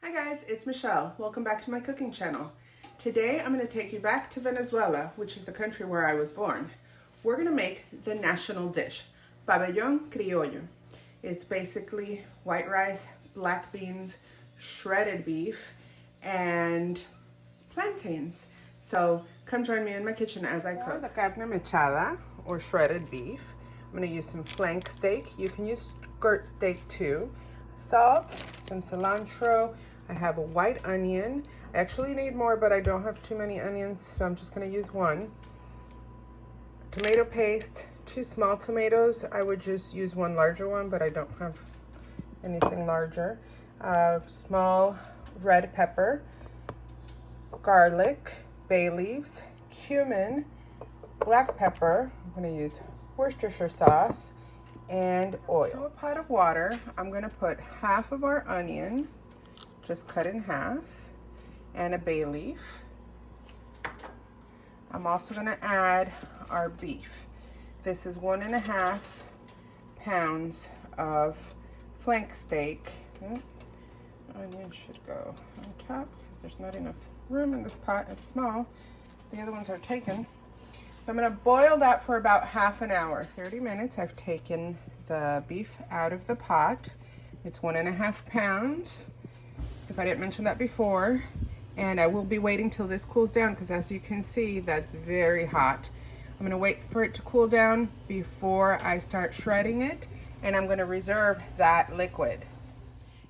Hi guys, it's Michelle. Welcome back to my cooking channel. Today I'm going to take you back to Venezuela, which is the country where I was born. We're going to make the national dish, Pabellón Criollo. It's basically white rice, black beans, shredded beef, and plantains. So come join me in my kitchen as I cook. For the carne mechada, or shredded beef, I'm going to use some flank steak. You can use skirt steak too. Salt, some cilantro. I have a white onion. I actually need more, but I don't have too many onions, so I'm just going to use one. Tomato paste, 2 small tomatoes. I would just use one larger one, but I don't have anything larger. Small red pepper, garlic, bay leaves, cumin, black pepper. I'm going to use Worcestershire sauce and oil. To a pot of water, I'm going to put half of our onion, just cut in half, and a bay leaf. I'm also going to add our beef. This is 1.5 pounds of flank steak. Onion should go on top because there's not enough room in this pot. It's small. The other ones are taken. So I'm going to boil that for about half an hour, 30 minutes. I've taken the beef out of the pot. It's 1.5 pounds, if I didn't mention that before. And I will be waiting till this cools down because, as you can see, that's very hot. I'm going to wait for it to cool down before I start shredding it, and I'm going to reserve that liquid.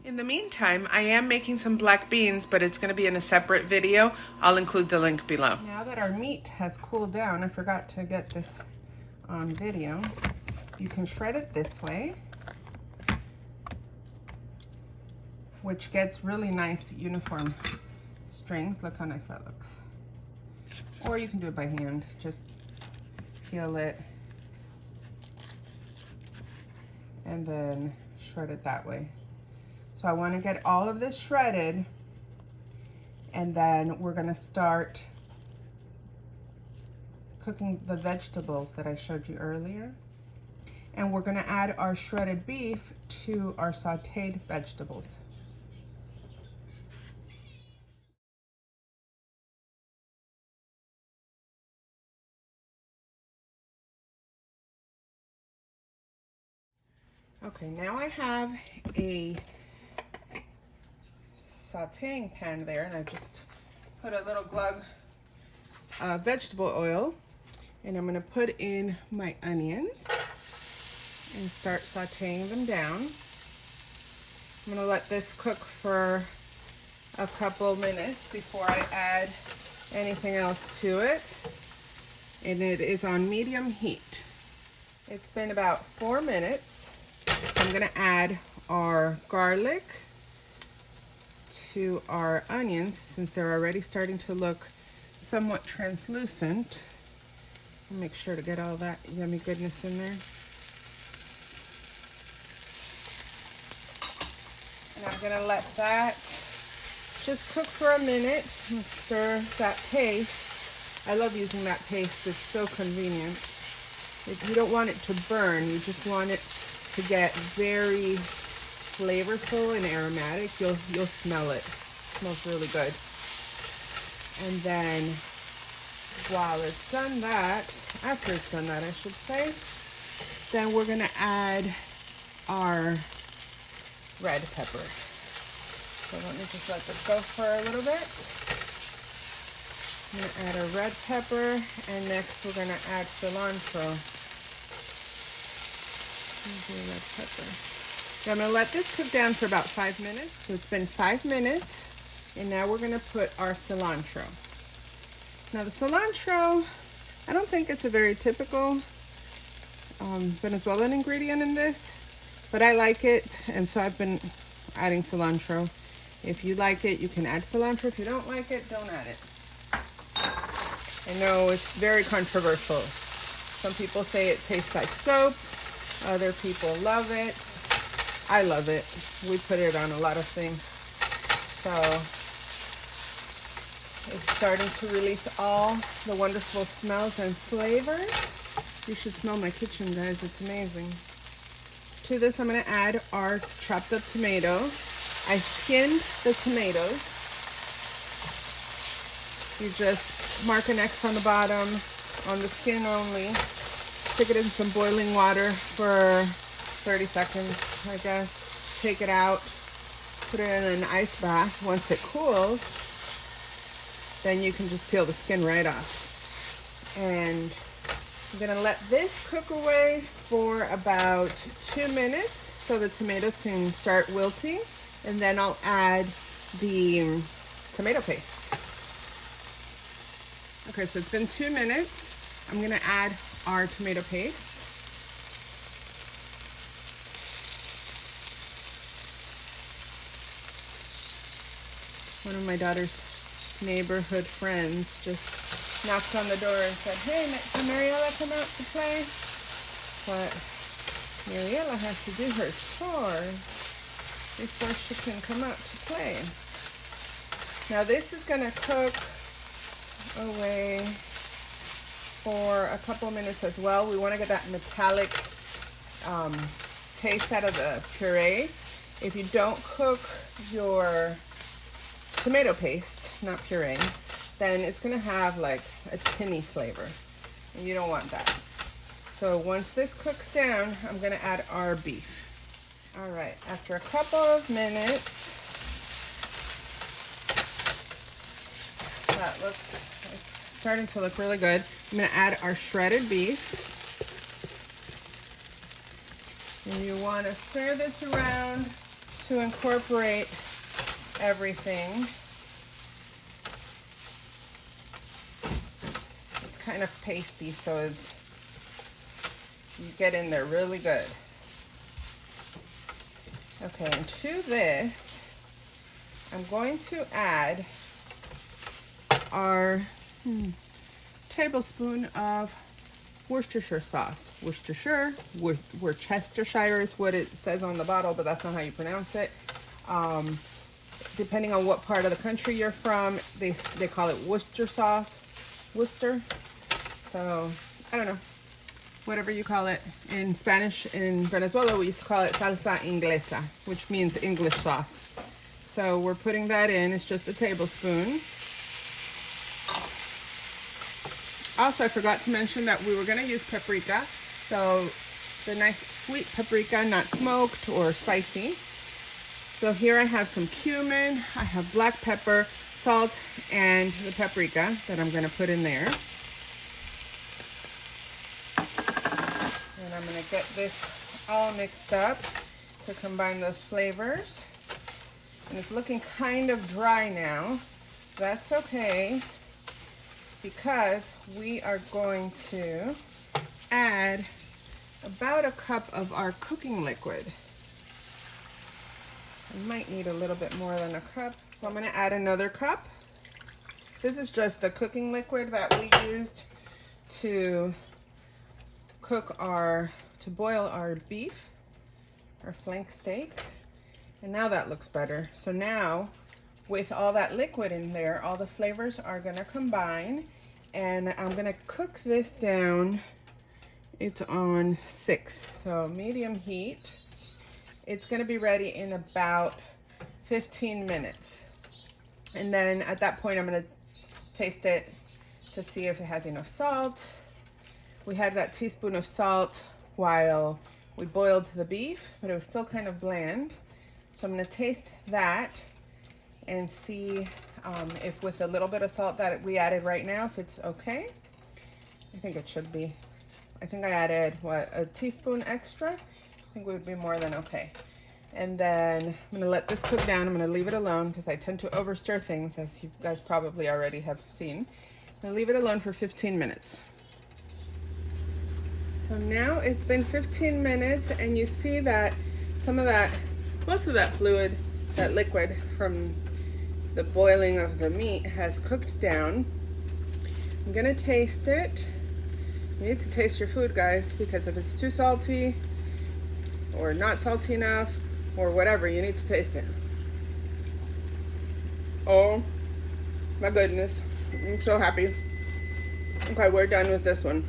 In the meantime, I am making some black beans, but it's going to be in a separate video. I'll include the link below. Now that our meat has cooled down, I forgot to get this on video. You can shred it this way, which gets really nice uniform strings. Look how nice that looks. Or you can do it by hand. Just peel it and then shred it that way. So I want to get all of this shredded, and then we're going to start cooking the vegetables that I showed you earlier. And we're going to add our shredded beef to our sauteed vegetables. Okay, now I have a sauteing pan there, and I just put a little glug of vegetable oil, and I'm going to put in my onions and start sauteing them down. I'm going to let this cook for a couple minutes before I add anything else to it, and it is on medium heat. It's been about 4 minutes. So I'm going to add our garlic to our onions since they're already starting to look somewhat translucent. Make sure to get all that yummy goodness in there. And I'm going to let that just cook for a minute and stir that paste. I love using that paste. It's so convenient. You don't want it to burn. You just want it to get very flavorful and aromatic. You'll smell it. It smells really good. And then while it's done that, after it's done that I should say, then we're gonna add our red pepper. So let me just let this go for a little bit. I'm gonna add our red pepper, and next we're gonna add cilantro. Red pepper. Now I'm going to let this cook down for about 5 minutes. So it's been 5 minutes, and now we're going to put our cilantro. Now the cilantro, I don't think it's a very typical Venezuelan ingredient in this, but I like it, and so I've been adding cilantro. If you like it, you can add cilantro. If you don't like it, don't add it. I know it's very controversial. Some people say it tastes like soap. Other people love it. I love it. We put it on a lot of things. So it's starting to release all the wonderful smells and flavors. You should smell my kitchen, guys. It's amazing. To this, I'm going to add our chopped up tomato. I skinned the tomatoes. You just mark an X on the bottom, on the skin only. Stick it in some boiling water for 30 seconds, I guess. Take it out, put it in an ice bath. Once it cools, then you can just peel the skin right off. And I'm gonna let this cook away for about 2 minutes so the tomatoes can start wilting, and then I'll add the tomato paste. Okay, so it's been 2 minutes. I'm gonna add our tomato paste. One of my daughter's neighborhood friends just knocked on the door and said, "Hey, can Mariela come out to play?" But Mariela has to do her chores before she can come out to play. Now this is gonna cook away for a couple minutes as well. We want to get that metallic taste out of the puree. If you don't cook your tomato paste, not puree, then it's going to have like a tinny flavor, and you don't want that. So once this cooks down, I'm going to add our beef. All right, after a couple of minutes, that looks, it's starting to look really good. I'm going to add our shredded beef. And you want to stir this around to incorporate everything. It's kind of pasty, so it's, you get in there really good. Okay, and to this, I'm going to add our tablespoon of Worcestershire sauce. Worcestershire is what it says on the bottle, but that's not how you pronounce it. Depending on what part of the country you're from, they call it Worcester sauce. Worcester. So, I don't know. Whatever you call it. In Spanish, in Venezuela, we used to call it salsa inglesa, which means English sauce. So we're putting that in. It's just a tablespoon. Also, I forgot to mention that we were going to use paprika. So the nice sweet paprika, not smoked or spicy. So here I have some cumin, I have black pepper, salt, and the paprika that I'm going to put in there. And I'm going to get this all mixed up to combine those flavors. And it's looking kind of dry now. That's okay, because we are going to add about a cup of our cooking liquid. I might need a little bit more than a cup, so I'm going to add another cup. This is just the cooking liquid that we used to boil our beef, our flank steak. And now that looks better. So now, with all that liquid in there, all the flavors are going to combine, and I'm going to cook this down. It's on 6, so medium heat. It's going to be ready in about 15 minutes. And then at that point, I'm going to taste it to see if it has enough salt. We had that teaspoon of salt while we boiled the beef, but it was still kind of bland. So I'm going to taste that and see if with a little bit of salt that we added right now, if it's okay. I think it should be. I think I added, what, a teaspoon extra? I think it would be more than okay. And then I'm going to let this cook down. I'm going to leave it alone because I tend to overstir things, as you guys probably already have seen. I'm going to leave it alone for 15 minutes. So now it's been 15 minutes, and you see that most of that fluid, that liquid from the boiling of the meat has cooked down. I'm going to taste it. You need to taste your food, guys, because if it's too salty or not salty enough or whatever, you need to taste it. Oh my goodness, I'm so happy. Okay, we're done with this one.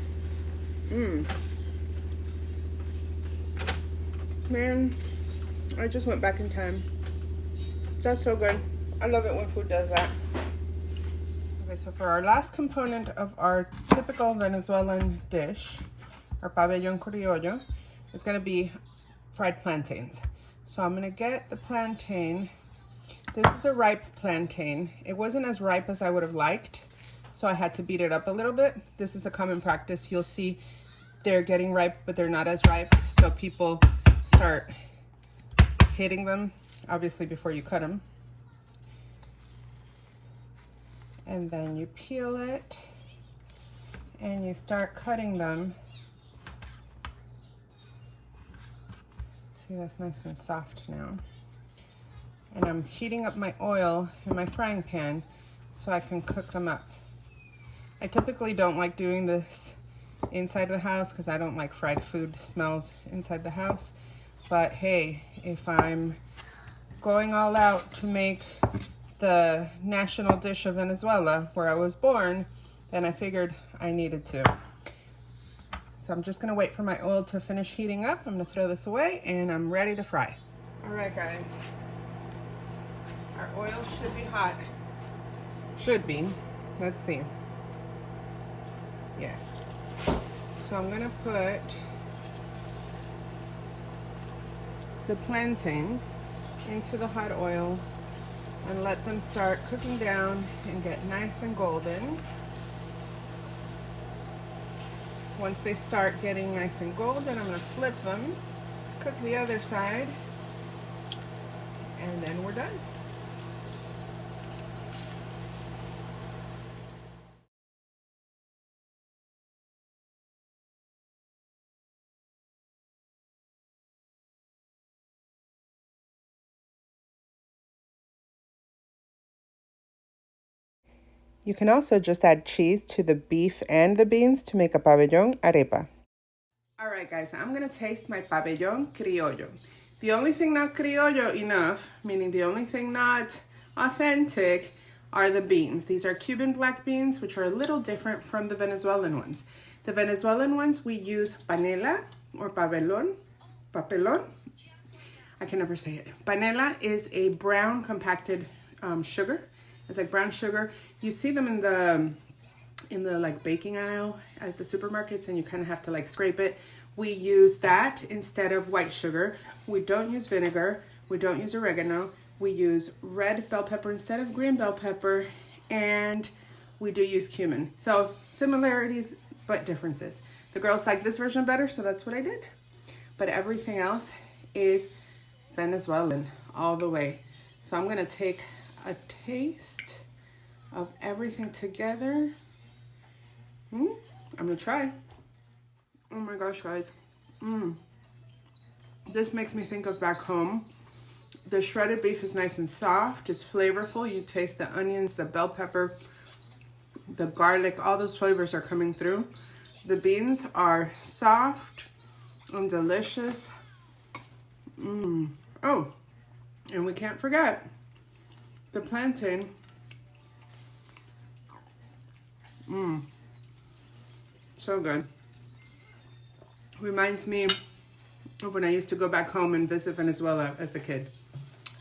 Man, I just went back in time. That's so good. I love it when food does that. Okay, so for our last component of our typical Venezuelan dish, our Pabellón Criollo, is gonna be fried plantains. So I'm gonna get the plantain. This is a ripe plantain. It wasn't as ripe as I would have liked, so I had to beat it up a little bit. This is a common practice. You'll see they're getting ripe, but they're not as ripe, so people start hitting them, obviously before you cut them. And then you peel it, and you start cutting them. See, that's nice and soft now. And I'm heating up my oil in my frying pan so I can cook them up. I typically don't like doing this inside the house because I don't like fried food smells inside the house. But hey, if I'm going all out to make the national dish of Venezuela, where I was born, then I figured I needed to. So I'm just gonna wait for my oil to finish heating up. I'm gonna throw this away and I'm ready to fry. All right, guys. Our oil should be hot. Should be. Let's see. Yeah. So I'm gonna put the plantains into the hot oil and let them start cooking down and get nice and golden. Once they start getting nice and golden, I'm gonna flip them, cook the other side, and then we're done. You can also just add cheese to the beef and the beans to make a pabellón arepa. All right, guys, I'm gonna taste my Pabellón Criollo. The only thing not Criollo enough, meaning the only thing not authentic, are the beans. These are Cuban black beans, which are a little different from the Venezuelan ones. The Venezuelan ones, we use panela or papelón. I can never say it. Panela is a brown compacted sugar. It's like brown sugar. You see them in the like baking aisle at the supermarkets, and you kind of have to like scrape it. We use that instead of white sugar. We don't use vinegar. We don't use oregano. We use red bell pepper instead of green bell pepper, and we do use cumin. So similarities, but differences. The girls like this version better, so that's what I did. But everything else is Venezuelan all the way. So I'm gonna take a taste of everything together. I'm gonna try. Oh my gosh, guys. This makes me think of back home. The shredded beef is nice and soft. It's flavorful. You taste the onions, the bell pepper, the garlic. All those flavors are coming through. The beans are soft and delicious. Oh, and we can't forget the plantain. So good. Reminds me of when I used to go back home and visit Venezuela as a kid.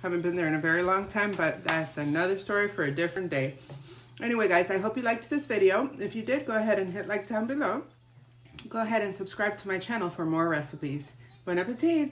Haven't been there in a very long time, but that's another story for a different day. Anyway, guys, I hope you liked this video. If you did, go ahead and hit like down below. Go ahead and subscribe to my channel for more recipes. Bon appetit!